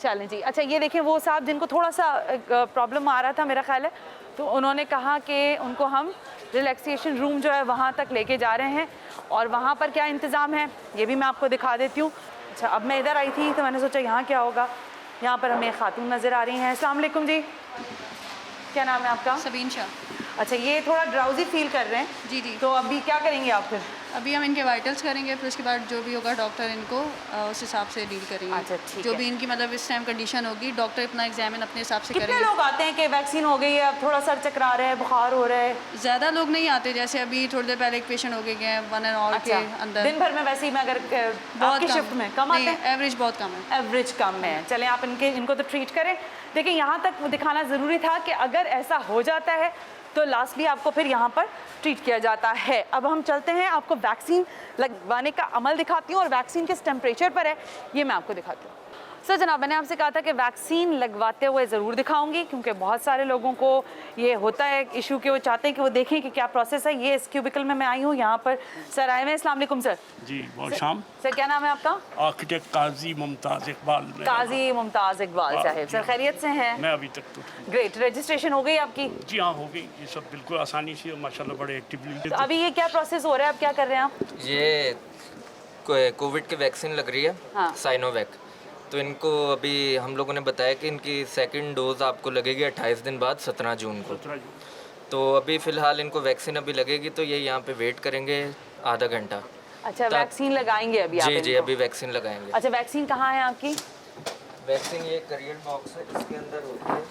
A: चलें जी। अच्छा, ये देखें वो साहब जिनको थोड़ा सा प्रॉब्लम आ रहा था, मेरा ख्याल है तो उन्होंने कहा कि उनको हम रिलैक्सेशन रूम जो है वहाँ तक लेके जा रहे हैं और वहाँ पर क्या इंतज़ाम है ये भी मैं आपको दिखा देती हूँ। अच्छा, अब मैं इधर आई थी तो मैंने सोचा यहाँ क्या होगा। यहाँ पर हमें खातून नज़र आ रही हैं। अस्सलाम वालेकुम जी, क्या नाम है आपका?
Q: सबीन शाह।
A: अच्छा, ये थोड़ा ड्राउजी फील कर रहे हैं?
Q: जी जी।
A: तो अभी क्या करेंगे आप फिर?
Q: अभी हम इनके वाइटल्स करेंगे, फिर उसके बाद जो भी होगा डॉक्टर इनको उस हिसाब से डील करेंगे।
A: अच्छा, ठीक
Q: जो
A: है।
Q: भी इनकी मतलब इस टाइम कंडीशन होगी डॉक्टर अपना एग्जामिन अपने हिसाब से
A: कितने
Q: करेंगे।
A: लोग आते हैं कि वैक्सीन हो गई है अब थोड़ा सर चकरा रहा है, बुखार हो रहा है?
Q: ज़्यादा लोग नहीं आते, जैसे अभी थोड़ी देर पहले एक पेशेंट हो गए हैं 1 एंड ऑल के अंदर।
A: दिन भर में वैसे ही मैं अगर आपकी शिफ्ट में कम आते हैं?
Q: एवरेज बहुत कम है।
A: एवरेज कम है। चलें आप इनको तो ट्रीट करें। देखिए यहाँ तक दिखाना ज़रूरी था कि अगर ऐसा हो जाता है तो लास्टली आपको फिर यहाँ पर ट्रीट किया जाता है। अब हम चलते हैं, आपको वैक्सीन लगवाने का अमल दिखाती हूँ और वैक्सीन किस टेम्परेचर पर है ये मैं आपको दिखाती हूँ। सर जनाब, मैंने आपसे कहा था कि वैक्सीन लगवाते हुए ज़रूर दिखाऊंगी क्योंकि बहुत सारे लोगों को ये होता है इशू कि वो चाहते हैं कि वो देखें कि क्या प्रोसेस है। ये इस क्यूबिकल में मैं आई हूँ, यहाँ पर सर आए हुए हैं। अस्सलाम वालेकुम सर।
R: जी बहुत शाम।
A: सर क्या नाम है आपका?
R: आर्किटेक्ट काजी मुमताज़ इकबाल।
A: काजी मुमताज़ इकबाल साहब। सर खैरियत से हैं?
R: मैं अभी तक तो
A: ग्रेट। रजिस्ट्रेशन हो गई आपकी?
R: जी हाँ हो गई, ये सब बिल्कुल आसानी से माशाल्लाह बड़े एक्टिवली।
A: तो अभी ये क्या प्रोसेस हो रहा है, आप क्या कर रहे हैं आप?
S: ये कोविड की वैक्सीन लग रही है,
A: हाँ।
S: साइनोवैक। तो इनको अभी हम लोगों ने बताया कि इनकी सेकंड डोज आपको लगेगी 28 दिन बाद 17 जून को। तो अभी फ़िलहाल इनको वैक्सीन अभी लगेगी तो ये यहाँ पे वेट करेंगे आधा घंटा।
A: अच्छा, वैक्सीन लगाएंगे अभी आप?
S: जी जी, अभी वैक्सीन लगाएंगे।
A: अच्छा, वैक्सीन कहाँ है आपकी?
S: वैक्सीन ये करियर बॉक्स है, इसके अंदर होती है,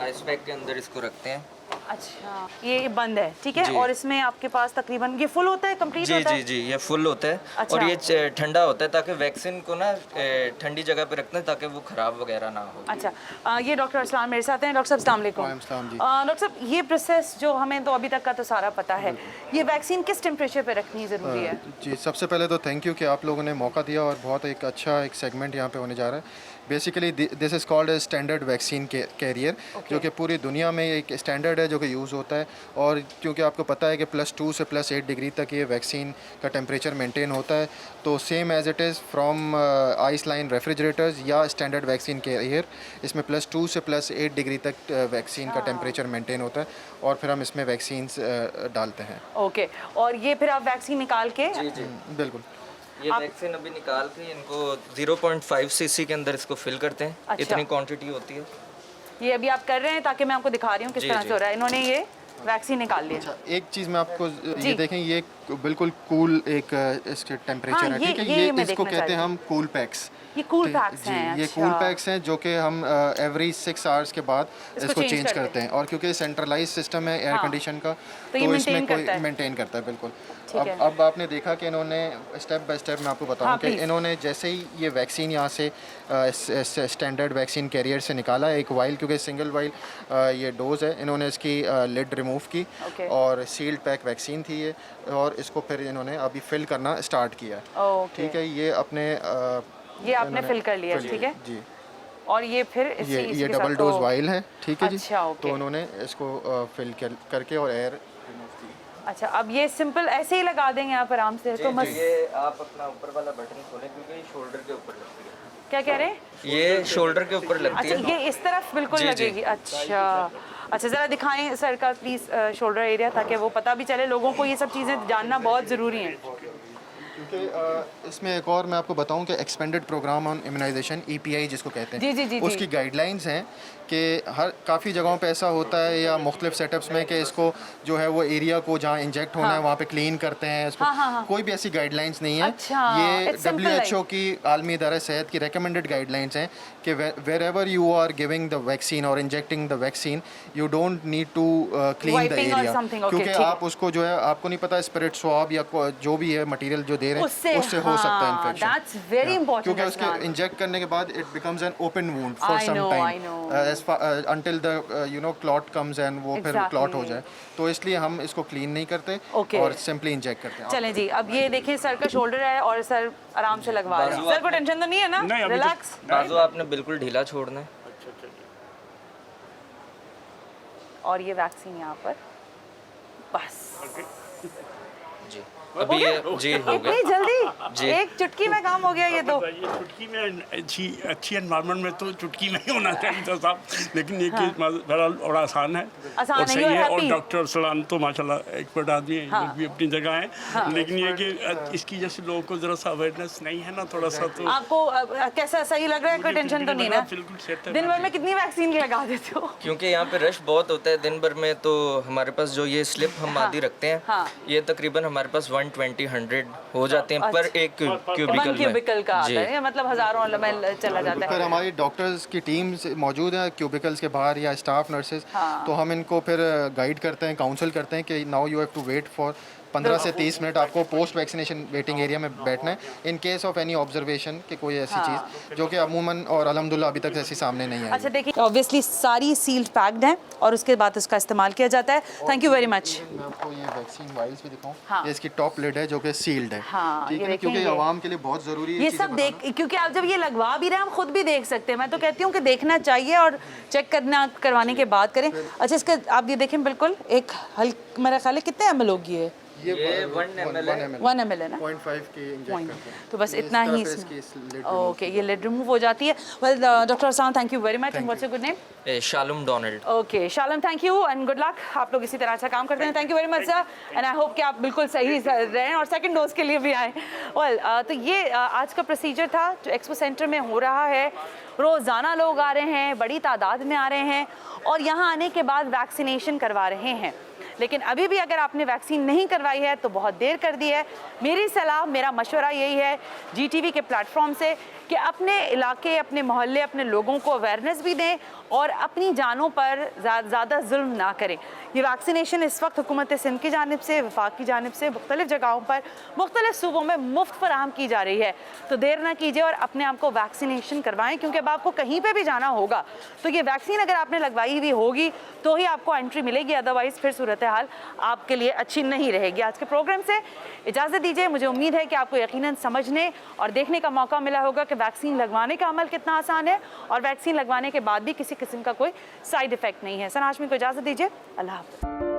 S: आइस पैक के अंदर इसको रखते हैं।
A: अच्छा, ये बंद है, ठीक है।
S: जी।
A: और इसमें आपके पास तकरीबन ये फुल होता है, कंप्लीट
S: जी
A: होता
S: जी
A: है?
S: जी, ये फुल होता है।
A: अच्छा।
S: और ये ठंडा होता है ताकि वैक्सीन को ना ठंडी जगह पे रखते हैं ताकि वो ख़राब वगैरह ना हो।
A: अच्छा, ये डॉक्टर अस्सलाम मेरे साथ हैं। डॉक्टर साहब अस्सलाम वालेकुम। डॉक्टर साहब, ये प्रोसेस जो हमें तो अभी तक का तो सारा पता है, ये वैक्सीन किस टेम्परेचर पे रखनी ज़रूरी है?
T: जी, सबसे पहले तो थैंक यू कि आप लोगों ने मौका दिया और बहुत एक अच्छा एक सेगमेंट यहाँ पे होने जा रहा है। Basically this is called a standard vaccine carrier, जो कि पूरी दुनिया में एक स्टैंडर्ड है जो कि यूज़ होता है। और क्योंकि आपको पता है कि +2 से +8 डिग्री तक ये वैक्सीन का टेम्परेचर मेंटेन होता है, तो same as it is from ice line refrigerators या स्टैंडर्ड वैक्सीन कैरियर, इसमें +2 से +8 डिग्री तक वैक्सीन का टेम्परेचर मेंटेन होता है और फिर हम इसमें वैक्सीन डालते हैं।
A: ओके, और ये फिर आप वैक्सीन निकाल के?
S: जी जी
T: बिल्कुल।
S: ये वैक्सीन अभी निकाल के इनको 0.5 सीसी के अंदर इसको फिल करते हैं।
A: अच्छा।
S: इतनी क्वांटिटी होती है।
A: ये अभी आप कर रहे हैं ताकि मैं आपको दिखा रही हूँ किस
S: जी,
A: तरह
S: जी।
A: से हो रहा है। इन्होंने ये वैक्सीन निकाल लिया।
T: एक चीज़ मैं आपको ये देखें, ये बिल्कुल कूल एक इसके टेम्परेचर है, ठीक है। ये इसको कहते हैं हम कूल पैक्स।
A: ये कूल पैक्स हैं?
T: ये कूल पैक्स हैं जो कि हम एवरी 6 आवर्स के बाद इसको चेंज करते हैं। और क्योंकि सेंट्रलाइज सिस्टम है एयर कंडीशन का, तो इसमें कोई मेंटेन करता है बिल्कुल। अब आपने देखा कि इन्होंने स्टेप बाय स्टेप मैं आपको बताऊं कि इन्होंने जैसे ही ये वैक्सीन यहाँ से स्टैंडर्ड वैक्सीन कैरियर से निकाला एक वाइल, क्योंकि सिंगल वाइल ये डोज़ है, इन्होंने इसकी लिड रिमूव की और सील्ड पैक वैक्सीन थी ये, और इसको फिर इन्होंने अभी फिल करना स्टार्ट किया। ठीक है, ये आपने
A: फिल कर लिया, ठीक है
T: जी।
A: और ये फिर
T: ये डबल डोज वाइल है, ठीक है जी।
A: अच्छा,
T: तो उन्होंने इसको फिल करके और एयर।
A: अच्छा, अब ये सिंपल ऐसे ही लगा देंगे आप आराम से? तो
S: ये आप अपना ऊपर वाला बटन खोलें क्योंकि ये शोल्डर के ऊपर लगती है।
A: क्या कह रहे हैं?
S: ये शोल्डर के ऊपर लगती है।
A: अच्छा, ये इस तरफ बिल्कुल लगेगी? अच्छा, ज़रा दिखाएं सर का प्लीज़ शोल्डर एरिया, ताकि वो पता भी चले लोगों को। ये सब चीज़ें जानना बहुत ज़रूरी है।
T: क्योंकि इसमें एक और मैं आपको बताऊं कि expanded program on immunization EPI जिसको कहते हैं,
A: जी,
T: उसकी गाइडलाइंस हैं कि काफ़ी जगहों पे ऐसा होता है या मुख्तलिफ सेटअप्स में कि इसको जो है वो एरिया को जहाँ इंजेक्ट होना है वहाँ पे क्लीन करते हैं इसको। कोई भी ऐसी गाइडलाइंस नहीं है। ये WHO की आलमी इदारा सेहत की रिकमेंडेड गाइडलाइंस हैं कि wherever you are giving the vaccine और injecting the vaccine, you don't need to clean the area, क्योंकि आप उसको जो है आपको नहीं पता स्पिरिट स्वाब या जो भी है मटीरियल जो दे रहे हैं उससे हो सकता है इन्फेक्शन, क्योंकि उसके इंजेक्ट करने के बाद it becomes an open wound for some time until the clot comes and वो फिर क्लॉट हो जाए। तो इसलिए हम इसको क्लीन नहीं करते और सिंपली इंजेक्ट करते हैं।
A: चलें जी, अब ये देखें सर का शोल्डर है और सर आराम से लगवा रहे हैं। सर को टेंशन तो नहीं है ना? रिलैक्स।
S: बाजू आपने बिल्कुल ढीला छोड़ना है।
A: और ये वैक्सीन यहाँ पर बस
S: जी अभी ये जी हो गया।
A: इतनी जल्दी?
S: जी।
A: एक चुटकी में काम हो गया ये तो।
R: ये चुटकी में अच्छी एनवायरनमेंट में तो चुटकी में ही होना चाहिए था साहब, लेकिन ये केस बहरहाल और आसान है
A: आसान
R: और
A: है,
R: सही
A: you are
R: है। और
A: happy?
R: डॉक्टर सलाम तो माशाल्लाह एक्सपर्ट आदमी है,
A: हाँ।
R: लोग भी अपनी जगह हैं,
A: हाँ।
R: लेकिन ये कि इसकी जैसे लोगों को ज़रा सा अवेयरनेस नहीं है ना, थोड़ा सा तो
A: आपको कैसा सही लग रहा है? कोई टेंशन तो नहीं ना?
R: बिल्कुल सेट है।
A: दिन भर में कितनी वैक्सीन लगा देते हो?
S: क्योंकि यहाँ पे रश बहुत होता है दिन भर में, तो हमारे पास जो ये स्लिप हम आदि रखते हैं,
A: हाँ।
S: ये तकरीबन हमारे पास 120-100 हो जाते हैं पर एक क्यूबिकल में।
A: क्यूबिकल का आता
S: जी।
A: है, मतलब हज़ारों में चला जाता
T: फिर
A: है।
T: हमारी डॉक्टर्स की टीम मौजूद है क्यूबिकल्स के बाहर या स्टाफ नर्सेज,
A: हाँ।
T: तो हम इनको फिर गाइड करते हैं, काउंसल करते हैं कि now you have to wait for 15 से 30 मिनट आपको पोस्ट वैक्सीनेशन वेटिंग एरिया में बैठना है in case of any observation कि कोई ऐसी चीज़ जो कि अमूमन और अल्हम्दुलिल्लाह अभी तक ऐसी सामने नहीं आई।
A: अच्छा देखिए, ऑब्वियसली सारी सील्ड पैक्ड हैं और उसके बाद उसका इस्तेमाल किया जाता है। Thank you very much.
T: मैं आपको ये वैक्सीन वाइल्स भी दिखाऊं।
A: हाँ।
T: ये इसकी टॉप लिड है जो कि सील्ड है।
A: हाँ,
T: ठीक
A: ये
T: है,
A: देखें
T: क्योंकि
A: ये।
T: आवाम के लिए बहुत ज़रूरी है
A: ये सब देख, क्योंकि आप जब ये लगवा भी रहे हैं हम खुद भी देख सकते हैं। मैं तो कहती हूँ कि देखना चाहिए और चेक करवाने के बाद करें। अच्छा, इसका आप ये देखें, बिल्कुल एक मेरा ख्याल है कितने ml होगी ये?
S: ये 1 ml है।
A: 1 ml है ना?
T: 0.5 की इंजेक्ट करते हैं।
A: तो बस
T: ये
A: इतना
T: इस तरह
A: ही
T: पे
A: इसमें।
T: इसकी lid
A: ओके, ये लिड रिमूव हो जाती है। Well doctor Hasan, thank you very much. And what's your good name?
S: Shalom Donald.
A: Okay Shalom, thank you and good luck. आप लोग इसी तरह अच्छा काम करते हैं। Thank you very much sir, and I hope कि आप बिल्कुल सही रहें और सेकंड डोज के लिए भी आए। वेल तो ये आज का प्रोसीजर था जो एक्सपो सेंटर में हो रहा है। रोज़ाना लोग आ रहे हैं, बड़ी तादाद में आ रहे हैं और यहाँ आने के बाद वैक्सीनेशन करवा रहे हैं। लेकिन अभी भी अगर आपने वैक्सीन नहीं करवाई है तो बहुत देर कर दी है। मेरी सलाह, मेरा मशवरा यही है GTV के प्लेटफॉर्म से कि अपने इलाके, अपने मोहल्ले, अपने लोगों को अवेयरनेस भी दें और अपनी जानों पर ज़्यादा जुल्म ना करें। ये वैक्सीनेशन इस वक्त हुकूमत सिंध की जानिब से, वफाक की जानिब से मुख्तलिफ़ जगहों पर, मुख्तलिफ़ सूबों में मुफ्त फराहम की जा रही है। तो देर ना कीजिए और अपने आप को वैक्सीनेशन करवाएं, क्योंकि अब आपको कहीं पर भी जाना होगा तो ये वैक्सीन अगर आपने लगवाई हुई होगी तो ही आपको एंट्री मिलेगी, अदरवाइज़ फिर सूरत हाल आपके लिए अच्छी नहीं रहेगी। आज के प्रोग्राम से इजाज़त दीजिए। मुझे उम्मीद है कि आपको यकीनन समझने और देखने का मौका मिला होगा कि वैक्सीन लगवाने का अमल कितना आसान है और वैक्सीन लगवाने के बाद भी किसी किस्म का कोई साइड इफ़ेक्ट नहीं है। सना हाशमी को इजाज़त दीजिए। अल्लाह हाफ़िज़।